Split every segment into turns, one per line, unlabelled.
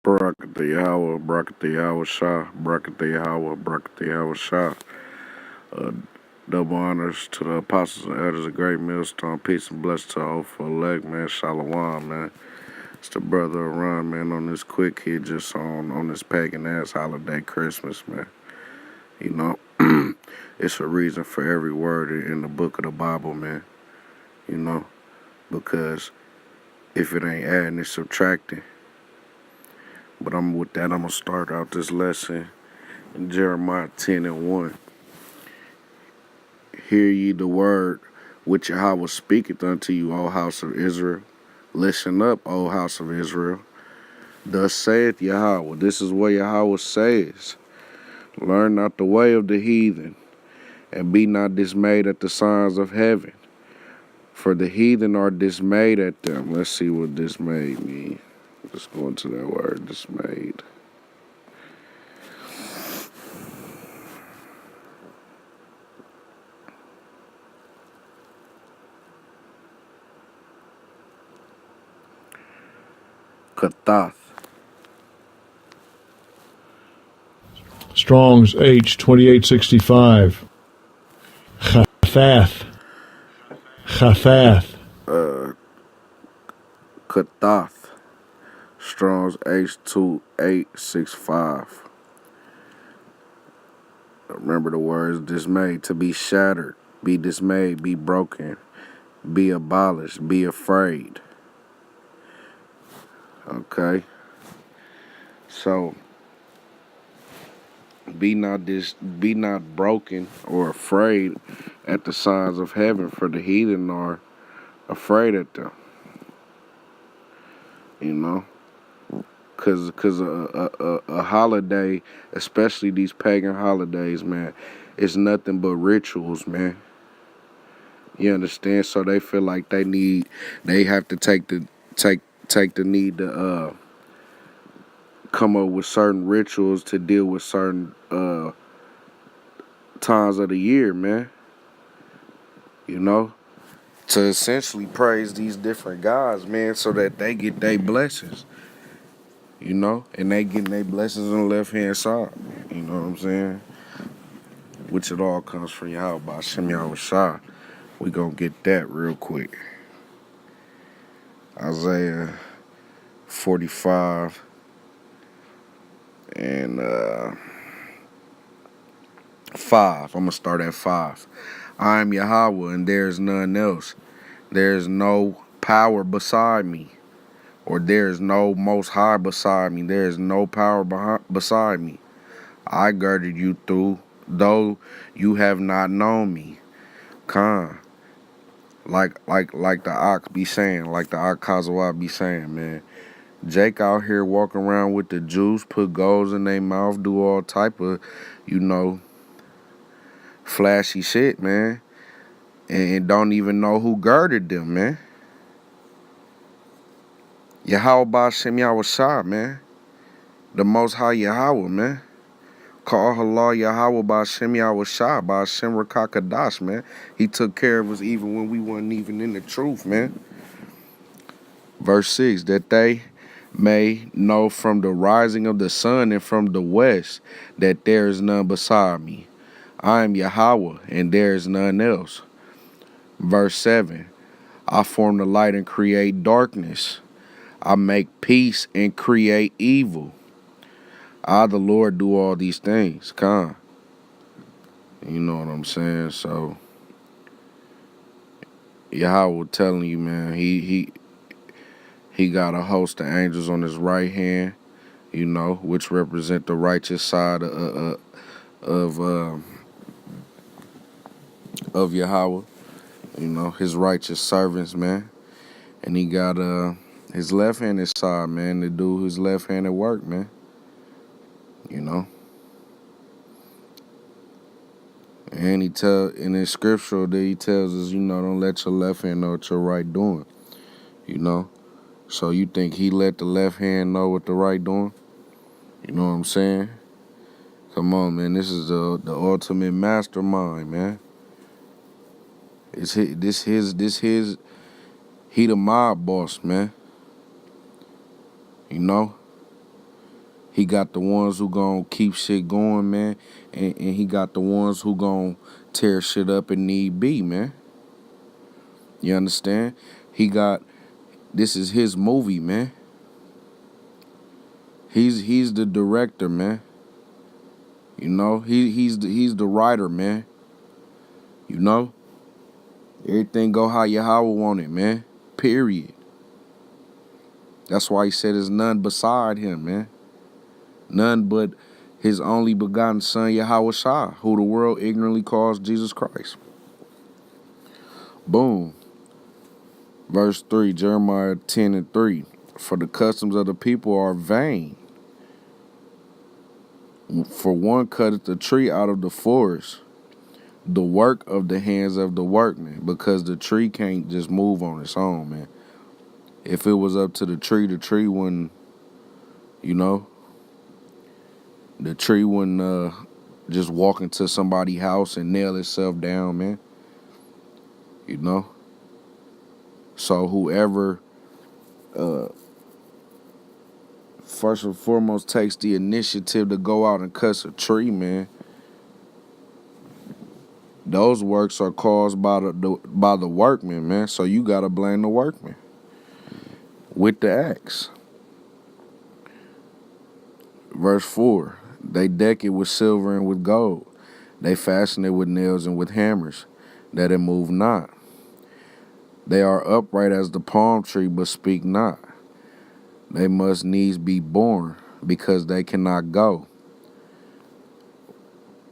Barakatah Yahweh, Barakatah Yahweh Shah, Barakatah Yahweh, Barakatah Yahweh Shah. Uh, Double honors to the apostles and elders of Great Millstone. Peace and blessings to all for elect, man. Shalom, man. It's the brother Ron, man, on this quick hit just on this pagan ass holiday Christmas, man. You know, it's a reason for every word in the book of the Bible, man. You know, because if it ain't adding, it's subtracting. But with that, I'm going to start out this lesson in Jeremiah 10:1. Hear ye the word which Yahweh speaketh unto you, O house of Israel. Listen up, O house of Israel. Thus saith Yahweh. This is what Yahweh says. Learn not the way of the heathen, and be not dismayed at the signs of heaven. For the heathen are dismayed at them. Let's see what dismayed means. Let's go into that word, dismayed. Katath.
Strong's H 2865. Chathath. Chathath.
Katath. Strong's H2865. Remember the words dismayed, to be shattered, be dismayed, be broken, be abolished, be afraid. Okay? So be not broken or afraid at the signs of heaven, for the heathen are afraid at them. You know? Cause a holiday, especially these pagan holidays, man, it's nothing but rituals, man. You understand? So they feel like they have to take the need to come up with certain rituals to deal with certain times of the year, man. You know, to essentially praise these different gods, man, so that they get their blessings. You know, and they getting their blessings on the left hand side. You know what I'm saying? Which it all comes from Yahweh by Shem Yahweh Shah. We gonna get that real quick. Isaiah 45 and 5. I'm gonna start at 5. I am Yahweh and there is none else. There is no power beside me, or there is no most high beside me. There is no power beside me. I girded you through, though you have not known me. Khan. Like the Ak be saying, like the Ak Kazawa be saying, man. Jake out here walking around with the juice, put golds in their mouth, do all type of, you know, flashy shit, man. And don't even know who girded them, man. Yahweh Ba'Shem Yahweh Shah, man. The Most High Yahweh, man. Call Allah Yahweh Ba'Shem Yahweh Shah, Ba'Shem Rakakadash, man. He took care of us even when we wasn't even in the truth, man. Verse 6, that they may know from the rising of the sun and from the west that there is none beside me. I am Yahweh, and there is none else. Verse 7, I form the light and create darkness. I make peace and create evil. I, the Lord, do all these things. Come. You know what I'm saying? So, Yahweh telling you, man, he got a host of angels on his right hand, you know, which represent the righteous side of Yahweh, you know, his righteous servants, man. And he got his left-handed side, man, to do his left-handed work, man. You know. And in his scripture that he tells us, you know, don't let your left hand know what your right doing. You know. So you think he let the left hand know what the right doing? You know what I'm saying? Come on, man. This is the ultimate mastermind, man. It's his. He the mob boss, man. You know. He got the ones who gonna keep shit going, man. And he got the ones who gonna tear shit up and need be, man. You understand? This is his movie, man. He's the director, man. You know, he's the writer, man. You know? Everything go how Yahweh want it, man. Period. That's why he said there's none beside him, man. None but his only begotten son, Yahweh Shai, who the world ignorantly calls Jesus Christ. Boom. Verse 3, Jeremiah 10:3. For the customs of the people are vain. For one cutteth the tree out of the forest, the work of the hands of the workman, because the tree can't just move on its own, man. If it was up to the tree wouldn't, you know, the tree wouldn't just walk into somebody's house and nail itself down, man. You know? So whoever first and foremost takes the initiative to go out and cut a tree, man, those works are caused by the workman, man. So you gotta blame the workman with the axe. Verse 4, they deck it with silver and with gold. They fasten it with nails and with hammers, that it move not. They are upright as the palm tree, but speak not. They must needs be born, because they cannot go.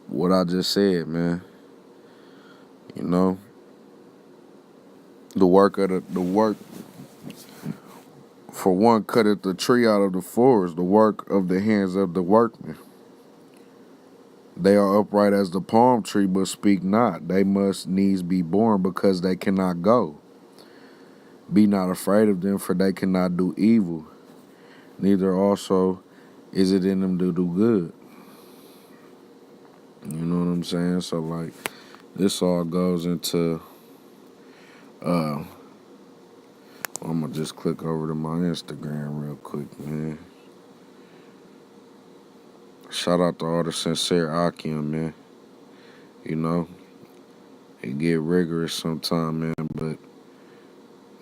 What I just said, man. You know, the work for one cutteth the tree out of the forest, the work of the hands of the workmen. They are upright as the palm tree, but speak not. They must needs be born, because they cannot go. Be not afraid of them, for they cannot do evil. Neither also is it in them to do good. You know what I'm saying? So, like, this all goes into, I'm going to just click over to my Instagram real quick, man. Shout out to all the sincere Akim, man. You know, it get rigorous sometime, man, but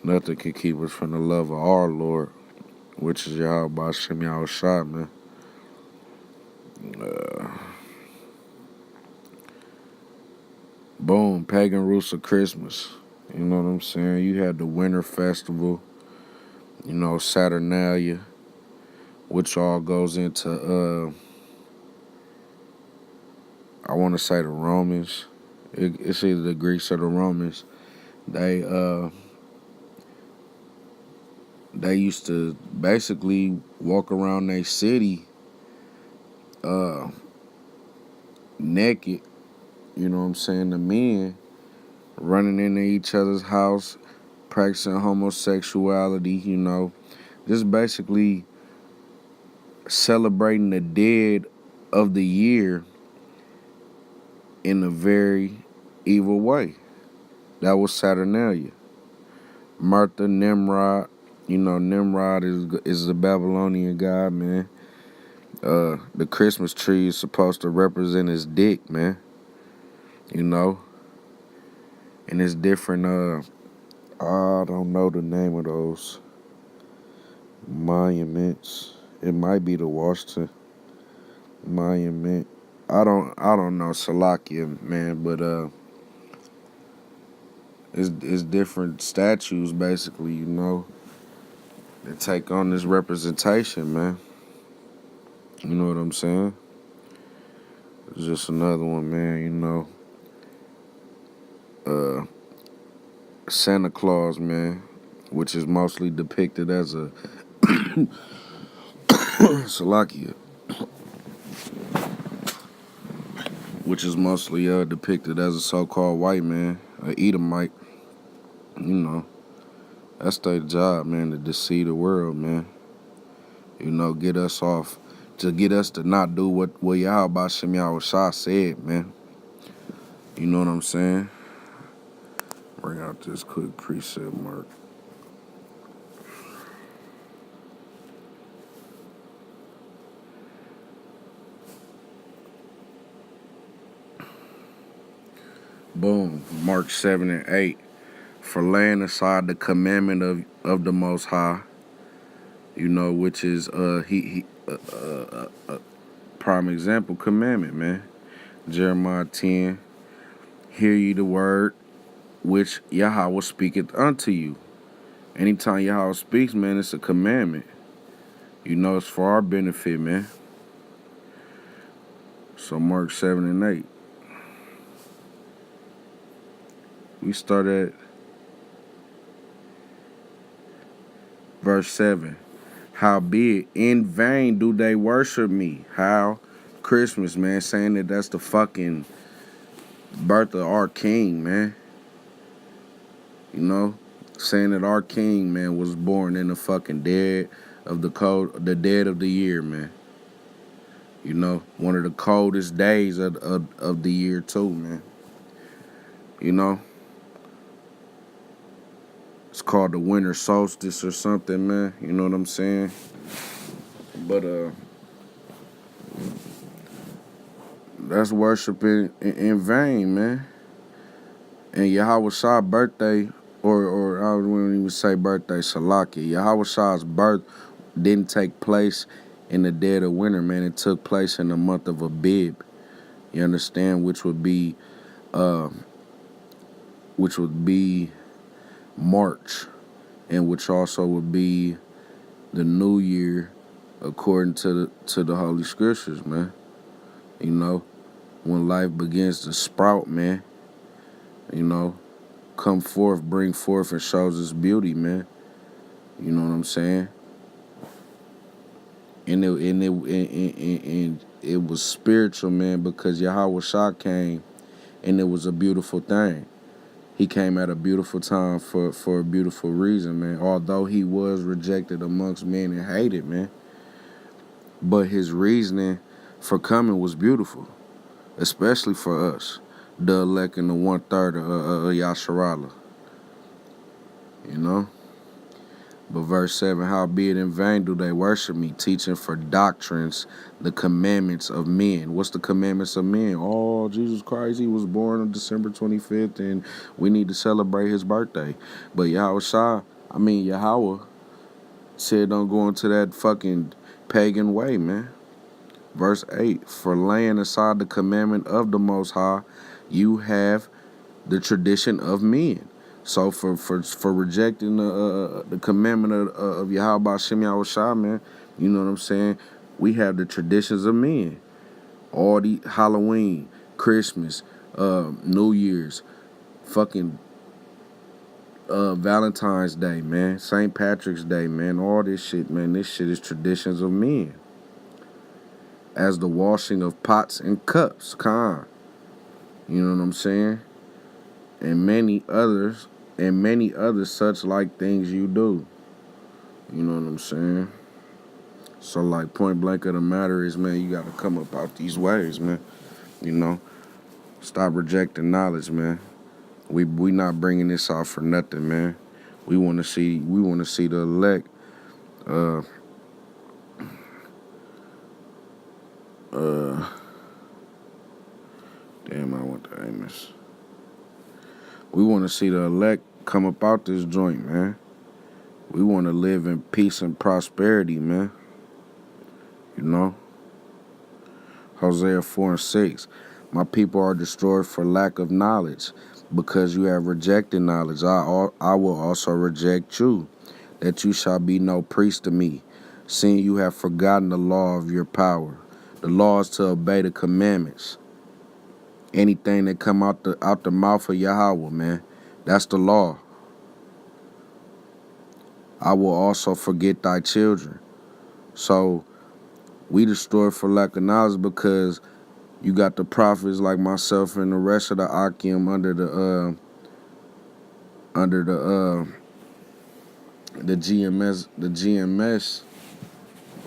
nothing can keep us from the love of our Lord, which is Yahweh Shem Yahweh Shai, man. Boom, pagan roots of Christmas. You know what I'm saying? You had the Winter Festival, you know, Saturnalia, which all goes into, I want to say the Romans. It's either the Greeks or the Romans. They used to basically walk around their city naked, you know what I'm saying, the men running into each other's house, practicing homosexuality, you know, just basically celebrating the dead of the year in a very evil way. That was Saturnalia. Martha, Nimrod, you know, Nimrod is the Babylonian god, man. The Christmas tree is supposed to represent his dick, man. You know? And it's different, I don't know the name of those monuments. It might be the Washington Monument. I don't know Salakia, man, but it's different statues basically, you know, that take on this representation, man. You know what I'm saying? It's just another one, man, you know. Santa Claus, man, which is mostly depicted as a Salakia, which is mostly depicted as a so-called white man, a Edomite. You know, that's their job, man, to deceive the world, man. You know, get us to not do what Yahweh Shem Yahweh Shai said, man. You know what I'm saying? Bring out this quick precept mark. Boom. Mark 7 and 8. For laying aside the commandment of the Most High, which is prime example commandment, man. Jeremiah 10. Hear ye the word which Yahweh speaketh unto you. Anytime Yahweh speaks, man, it's a commandment. It's for our benefit, man. So Mark 7 and 8. We start at verse 7. Howbeit, in vain do they worship me. How? Christmas, man, saying that that's the fucking birth of our king, man. Saying that our king, man, was born in the fucking dead of the dead of the year, man. One of the coldest days of the year too, man. It's called the winter solstice or something, man. You know what I'm saying? But that's worshiping in vain, man. And Yahweh Shah's birthday, or I wouldn't even say birthday, Salaki. Yahweh Shah's birth didn't take place in the dead of winter, man. It took place in the month of Abib. You understand? Which would be March, and which also would be the new year according to the Holy Scriptures, man. When life begins to sprout, man. Come forth, bring forth, and shows its beauty, man. You know what I'm saying? And it was spiritual, man, because Yahweh Shah came, and it was a beautiful thing. He came at a beautiful time for a beautiful reason, man. Although he was rejected amongst men and hated, man. But his reasoning for coming was beautiful, especially for us, the elect and the 1/3 of Yasharallah. But verse 7, howbeit in vain do they worship me, teaching for doctrines the commandments of men. What's the commandments of men? Oh, Jesus Christ, he was born on December 25th, and we need to celebrate his birthday. But Yahweh said don't go into that fucking pagan way, man. Verse 8, for laying aside the commandment of the Most High, you have the tradition of men. So for rejecting the commandment of Yahweh Hashem Yahweh Shah, man, you know what I'm saying? We have the traditions of men. All the Halloween, Christmas, New Year's, fucking Valentine's Day, man, St. Patrick's Day, man, all this shit, man. This shit is traditions of men. As the washing of pots and cups, you know what I'm saying? And many others such like things you do. You know what I'm saying? So like point blank of the matter is, man, you gotta come up out these ways, man. Stop rejecting knowledge, man. We not bringing this out for nothing, man. We wanna see the elect damn, I want to Amos. We want to see the elect come up out this joint, man. We want to live in peace and prosperity, man. Hosea 4 and 6. My people are destroyed for lack of knowledge. Because you have rejected knowledge, I will also reject you, that you shall be no priest to me, seeing you have forgotten the law of your power. The law is to obey the commandments. Anything that come out the mouth of Yahweh, man, that's the law. I will also forget thy children. So we destroyed for lack of knowledge because you got the prophets like myself and the rest of the Akim under the GMS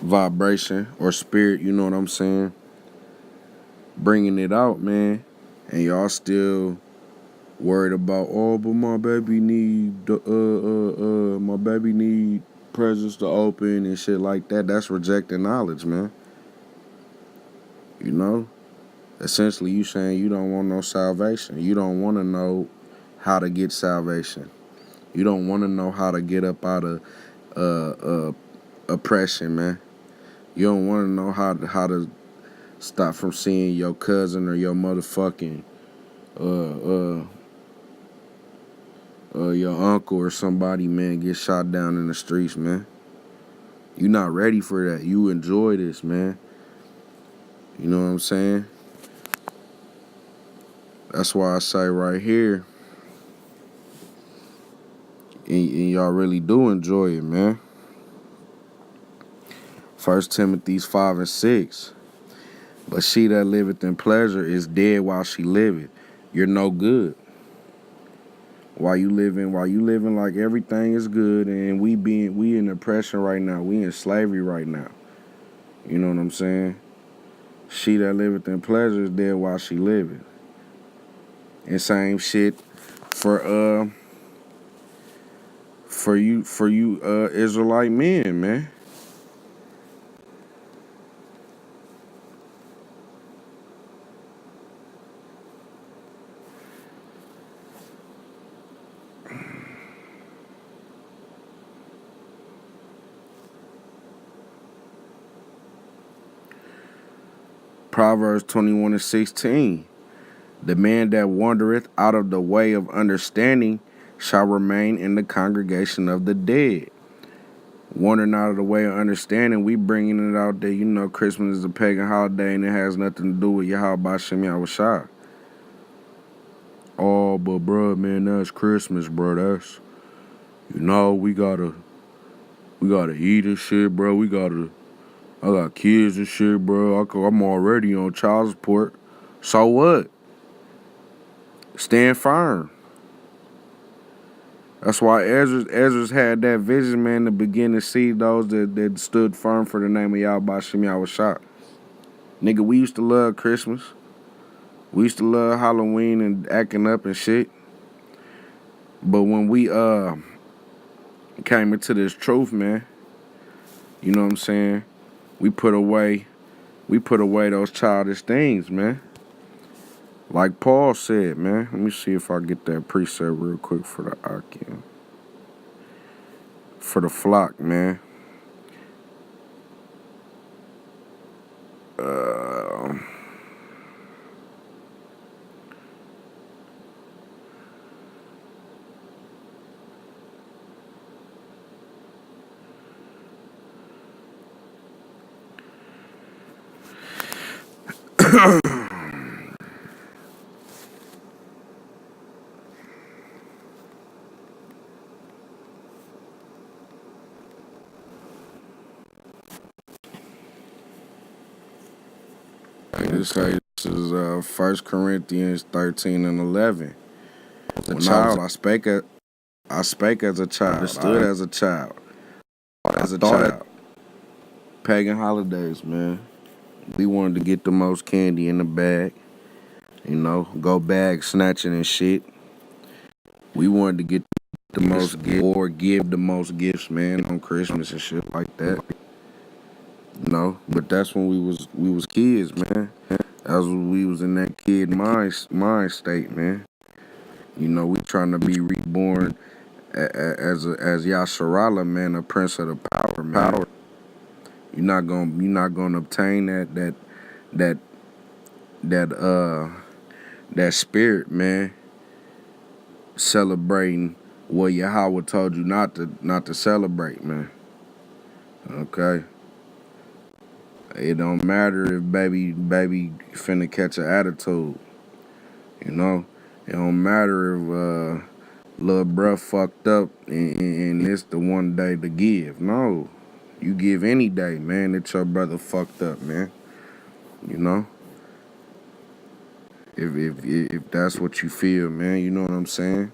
vibration or spirit, you know what I'm saying? Bringing it out, man, and y'all still worried about, oh, but my baby need presents to open and shit like that. That's rejecting knowledge, man. Essentially, you saying you don't want no salvation. You don't want to know how to get salvation. You don't want to know how to get up out of oppression, man. You don't want to know how to stop from seeing your cousin or your motherfucking your uncle or somebody, man, get shot down in the streets, man. You not ready for that. You enjoy this, man. You know what I'm saying? That's why I say right here, and y'all really do enjoy it, man. 1 Timothy 5:6. But she that liveth in pleasure is dead while she liveth. You're no good. While you living like everything is good, and we in oppression right now. We in slavery right now. You know what I'm saying? She that liveth in pleasure is dead while she liveth. And same shit for you Israelite men, man. Proverbs 21:16. The man that wandereth out of the way of understanding shall remain in the congregation of the dead. Wandering out of the way of understanding, we bringing it out there. You know, Christmas is a pagan holiday and it has nothing to do with Yahweh Bashem Yahushua. Oh, but bro, man, that's Christmas, bro. That's, you know, we gotta eat and shit, bro. I got kids and shit, bro. I'm already on child support. So what? Stand firm. That's why Ezra's had that vision, man, to begin to see those that stood firm for the name of Yahweh Shem Yahushua. Nigga, we used to love Christmas. We used to love Halloween and acting up and shit. But when we came into this truth, man, you know what I'm saying? We put away those childish things, man. Like Paul said, man. Let me see if I get that precept real quick for the Akim. For the flock, man. This is 1 Corinthians 13:11. I spake as a child. Understood as a child. Pagan Holidays, man. We wanted to get the most candy in the bag. You know, go bag snatching and shit. We wanted to get the most gifts or give the most gifts, man, on Christmas and shit like that. You know, but that's when we was kids, man. That's when we was in that kid mind state, man. You know, we trying to be reborn as Yasharala, man, a prince of the power, man. You're not gonna obtain that spirit, man. Celebrating what Yahweh told you not to celebrate, man. Okay. It don't matter if baby finna catch an attitude. You know, it don't matter if little bruh fucked up and it's the one day to give. No, you give any day, man. That your brother fucked up, man. You know, if that's what you feel, man. You know what I'm saying?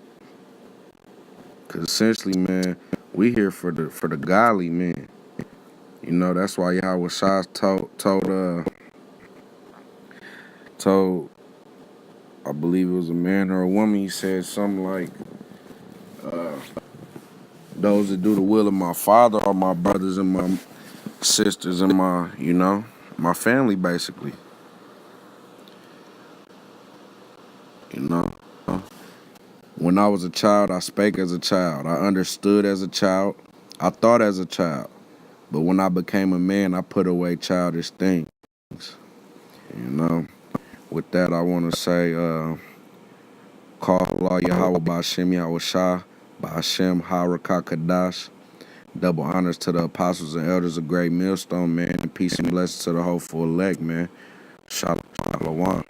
Cause essentially, man, we here for the godly, man. You know, that's why Yahweh Shai told, I believe it was a man or a woman, he said something like, those that do the will of my father are my brothers and my sisters and my family, basically. You know, when I was a child, I spake as a child. I understood as a child. I thought as a child. But when I became a man, I put away childish things. You know, with that, I want to say, call Allah Yahweh Ba'ashem Yahushua, Ba'ashem Harakakadash. Double honors to the apostles and elders of Great Millstone, man. And peace and blessings to the hopeful elect, man. Shalom.